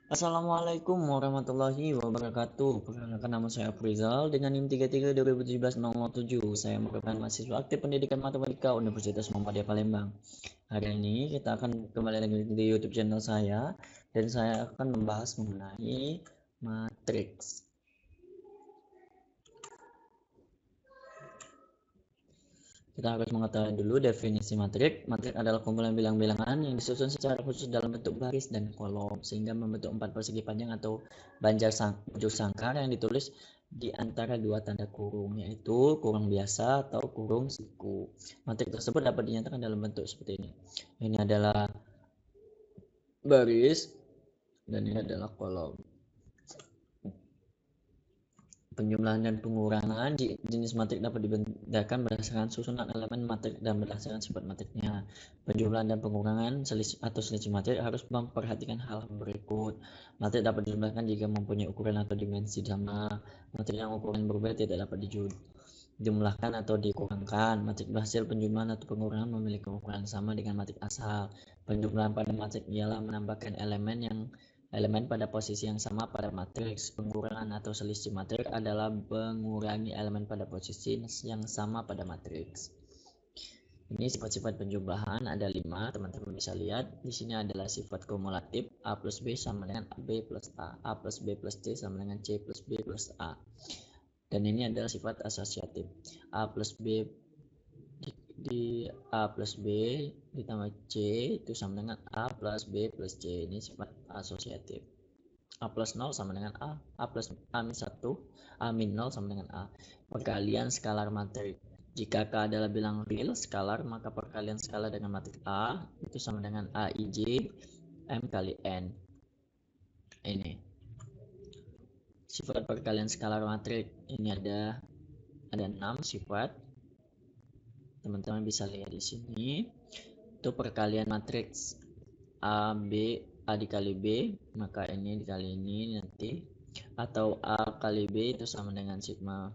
Assalamualaikum warahmatullahi wabarakatuh. Perkenalkan, nama saya Afrizal dengan NIM 33 2017 Saya merupakan mahasiswa aktif pendidikan matematika Universitas Muhammadiyah Palembang. Hari ini kita akan kembali lagi di YouTube channel saya dan saya akan membahas mengenai matriks. Kita harus mengetahui dulu definisi matrik. Matrik adalah kumpulan bilang-bilangan yang disusun secara khusus dalam bentuk baris dan kolom, sehingga membentuk 4 persegi panjang atau bujur sangkar yang ditulis di antara dua tanda kurung, yaitu kurung biasa atau kurung siku. Matrik tersebut dapat dinyatakan dalam bentuk seperti ini. Ini adalah baris dan ini adalah kolom. Penjumlahan dan pengurangan jenis matrik dapat dibedakan berdasarkan susunan elemen matrik dan berdasarkan sifat matriknya. Penjumlahan dan pengurangan selisih matrik harus memperhatikan hal berikut. Matrik dapat dijumlahkan jika mempunyai ukuran atau dimensi sama. Matrik yang ukuran berbeda tidak dapat dijumlahkan atau dikurangkan. Matrik berhasil penjumlahan atau pengurangan memiliki ukuran sama dengan matrik asal. Penjumlahan pada matrik ialah menambahkan elemen pada posisi yang sama pada matriks. Pengurangan atau selisih matrik adalah mengurangi elemen pada posisi yang sama pada matriks. Ini sifat-sifat penjumlahan ada 5, teman-teman bisa lihat. Di sini adalah sifat kumulatif, A plus B sama dengan B plus A plus B plus C sama dengan C plus B plus A. Dan ini adalah sifat asosiatif, A plus B di A plus B ditambah C itu sama dengan A plus B plus C. Ini sifat asosiatif. A plus 0 sama dengan A plus A min 1, A min 0 sama dengan A. Perkalian skalar matrik. Jika K adalah bilang real skalar, maka perkalian skalar dengan matrik A itu sama dengan AIJ M kali N. Ini sifat perkalian skalar matrik. Ini ada 6 sifat. Teman-teman bisa lihat di sini. Itu perkalian matriks A dikali B, maka ini dikali ini nanti, atau A kali B itu sama dengan sigma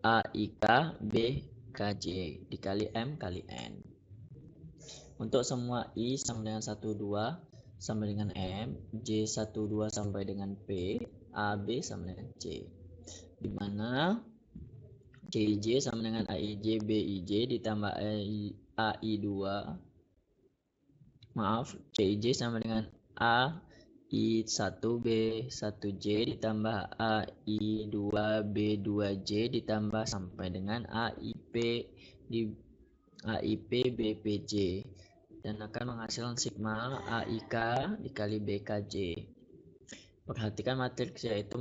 A IK B KJ dikali M kali N. Untuk semua I sama dengan 1 2 sama dengan M, J 1 2 sampai dengan P, AB sama dengan C, di mana CJ sama dengan AIJ BIJ ditambah AI2, CJ sama dengan AI1B 1J ditambah AI2B2J ditambah sampai dengan AIP BPJ, dan akan menghasilkan sigma AIK dikali BKJ. Perhatikan matriks yaitu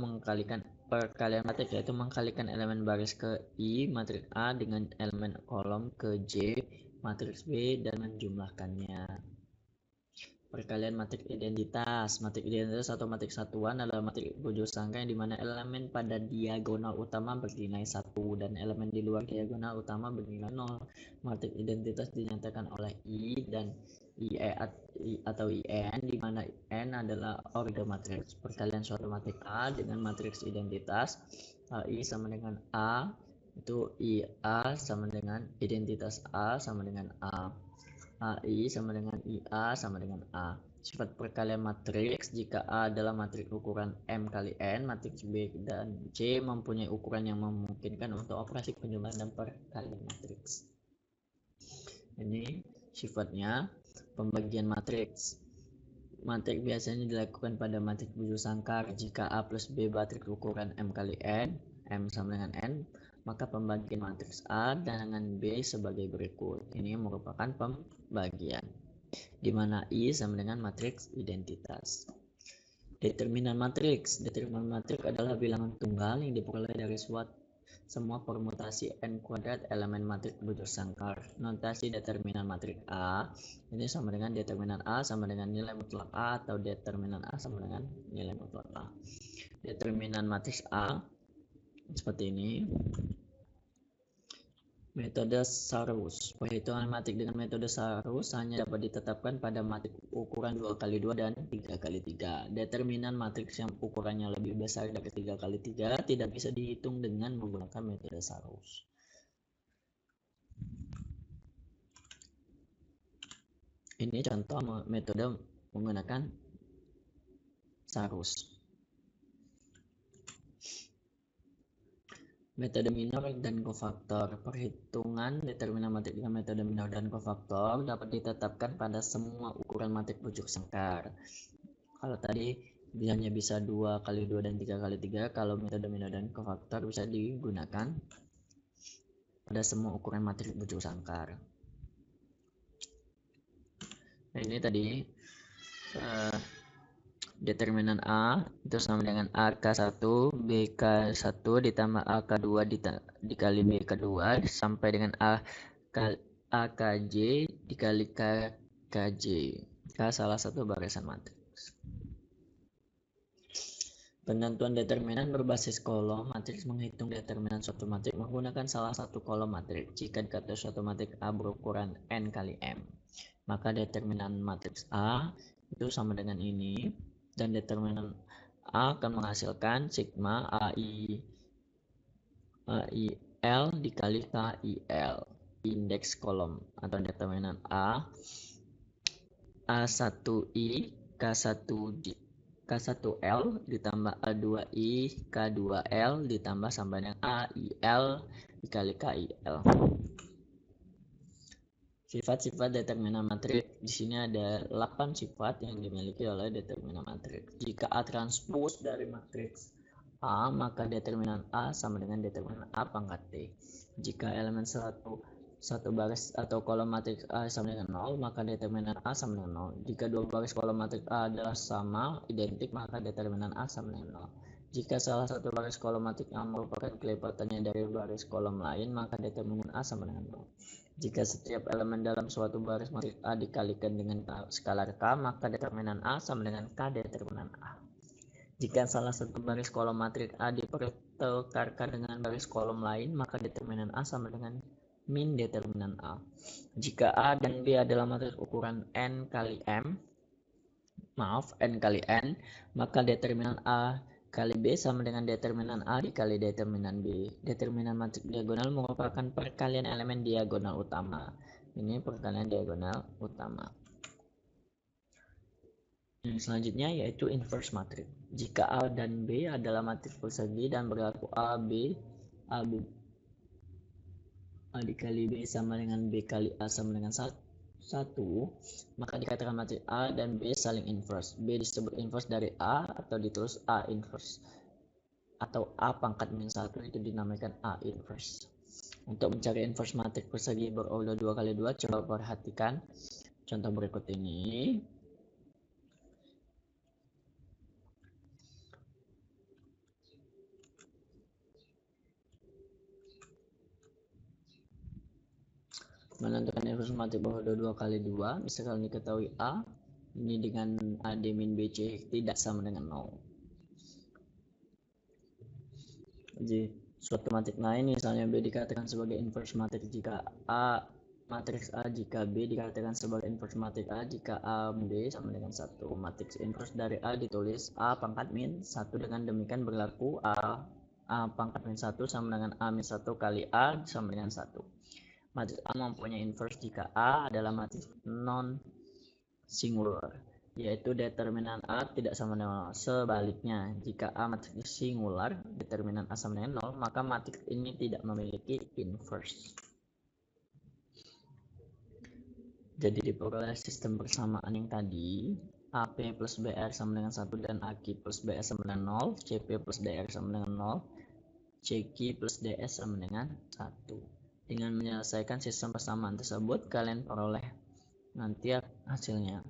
perkalian matriks yaitu mengkalikan elemen baris ke I matriks A dengan elemen kolom ke J matriks B dan menjumlahkannya. Perkalian matriks identitas. Matriks identitas atau matriks satuan adalah matriks bujur sangka yang dimana elemen pada diagonal utama bernilai 1 dan elemen di luar diagonal utama bernilai 0. Matriks identitas dinyatakan oleh I dan IE atau IN, di mana N adalah order matriks. Perkalian suatu matriks A dengan matriks identitas AI sama dengan A, itu IA sama dengan identitas A sama dengan A. AI sama dengan IA sama dengan A. Sifat perkalian matriks, jika A adalah matriks ukuran M kali N, matriks B dan C mempunyai ukuran yang memungkinkan untuk operasi penjumlahan dan perkalian matriks. Ini sifatnya pembagian matriks. Matriks biasanya dilakukan pada matriks bujur sangkar. Jika A plus B matriks ukuran M kali N, M sama dengan N, maka pembagian matriks A dengan B sebagai berikut. Ini merupakan pembagian, di mana I sama dengan matriks identitas. Determinan matriks. Determinan matriks adalah bilangan tunggal yang diperoleh dari semua permutasi n kuadrat elemen matriks bujur sangkar. Notasi determinan matriks A ini sama dengan determinan A sama dengan nilai mutlak A atau determinan A sama dengan nilai mutlak A. Determinan matriks A seperti ini. Metode Sarus. Perhitungan matrik dengan metode Sarus hanya dapat ditetapkan pada matrik ukuran 2x2 dan 3x3. Determinan matriks yang ukurannya lebih besar dari 3x3 tidak bisa dihitung dengan menggunakan metode Sarus. Ini contoh metode menggunakan Sarus. Metode minor dan kofaktor. Perhitungan determinan matrik dengan metode minor dan kofaktor dapat ditetapkan pada semua ukuran matrik bujuk sangkar. Kalau tadi hanya bisa 2 kali 2 dan 3 kali 3, kalau metode minor dan kofaktor bisa digunakan pada semua ukuran matrik bujuk sangkar. Nah, ini tadi determinan A itu sama dengan AK1 BK1 ditambah AK2 dikali BK2 sampai dengan AKJ dikali KKJ. K salah satu barisan matriks. Penentuan determinan berbasis kolom matriks menghitung determinan suatu matriks menggunakan salah satu kolom matriks. Jika dikatakan suatu matriks A berukuran N kali M, maka determinan matriks A itu sama dengan ini, dan determinan A akan menghasilkan sigma AIL dikali KIL, indeks kolom atau determinan A1I K1L ditambah A2I K2L ditambah sampai dengan AIL dikali KIL. Sifat-sifat determinan matriks. Di sini ada 8 sifat yang dimiliki oleh determinan matriks. Jika A transpose dari matriks A, maka determinan A sama dengan determinan A pangkat T. Jika elemen satu baris atau kolom matriks A sama dengan 0, maka determinan A sama dengan 0. Jika dua baris kolom matriks A adalah sama, identik, maka determinan A sama dengan 0. Jika salah satu baris kolom matriks A merupakan kelipatannya dari baris kolom lain, maka determinan A sama dengan 0. Jika setiap elemen dalam suatu baris matriks A dikalikan dengan skalar K, maka determinan A sama dengan K determinan A. Jika salah satu baris kolom matriks A dipertukarkan dengan baris kolom lain, maka determinan A sama dengan min determinan A. Jika A dan B adalah matriks ukuran N kali N, maka determinan A kali B sama dengan determinan A dikali determinan B. Determinan matriks diagonal merupakan perkalian elemen diagonal utama. Ini perkalian diagonal utama. Yang selanjutnya yaitu inverse matriks. Jika A dan B adalah matriks persegi dan berlaku A dikali B sama dengan B kali A sama dengan 1, maka dikatakan matriks A dan B saling inverse. B disebut inverse dari A atau ditulis A inverse, atau A pangkat min 1 itu dinamakan A inverse. Untuk mencari inverse matriks persegi berorder 2 kali 2, coba perhatikan contoh berikut ini. Menentukan inverse matriks berorder 2 kali 2, misalkan diketahui A ini dengan AD min BC tidak sama dengan 0. Jadi suatu matriks lain misalnya B dikatakan sebagai inverse matriks jika A matriks A, jika B dikatakan sebagai inverse matriks A jika A B sama dengan 1. Matriks inverse dari A ditulis A pangkat min 1, dengan demikian berlaku A pangkat min 1 sama dengan A min 1 kali A sama dengan 1. Matriks A mempunyai inverse jika A adalah matriks non singular, yaitu determinan A tidak sama dengan 0. Sebaliknya, jika A matriks singular, determinan A sama dengan 0, maka matriks ini tidak memiliki inverse. Jadi diperoleh sistem persamaan yang tadi, AP plus BR sama dengan 1 dan AK plus BR sama dengan 0, CP plus DR sama dengan 0, CQ plus DS sama dengan 1. Dengan menyelesaikan sistem persamaan tersebut, kalian peroleh nanti hasilnya.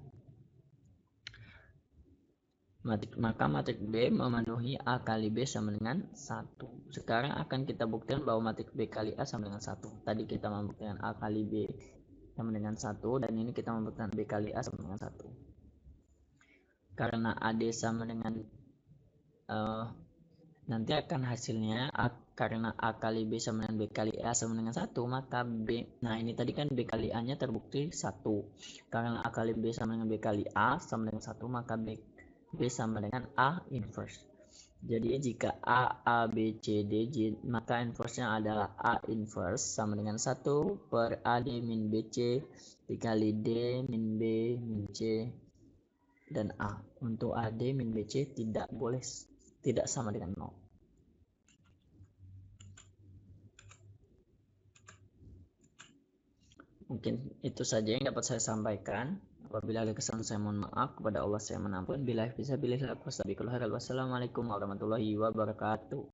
Maka matriks B memenuhi A kali B sama dengan 1. Sekarang akan kita buktikan bahwa matriks B kali A sama dengan 1. Tadi kita membuktikan A kali B sama dengan 1, dan ini kita membuktikan B kali A sama dengan 1. Karena AD sama dengan nanti akan hasilnya karena A kali B sama dengan B kali A sama dengan 1, maka B, nah ini tadi kan B kali A nya terbukti 1. Karena A kali B sama dengan B kali A sama dengan 1, maka B sama dengan A inverse. Jadi jika A, B, C, D, J, maka inverse-nya adalah A inverse sama dengan 1 per AD min BC dikali D min B min C dan A. Untuk AD min BC tidak sama dengan 0. Mungkin itu saja yang dapat saya sampaikan. Apabila ada kesalahan saya mohon maaf, kepada Allah saya menampun. Bila bisa wassalamualaikum warahmatullahi wabarakatuh.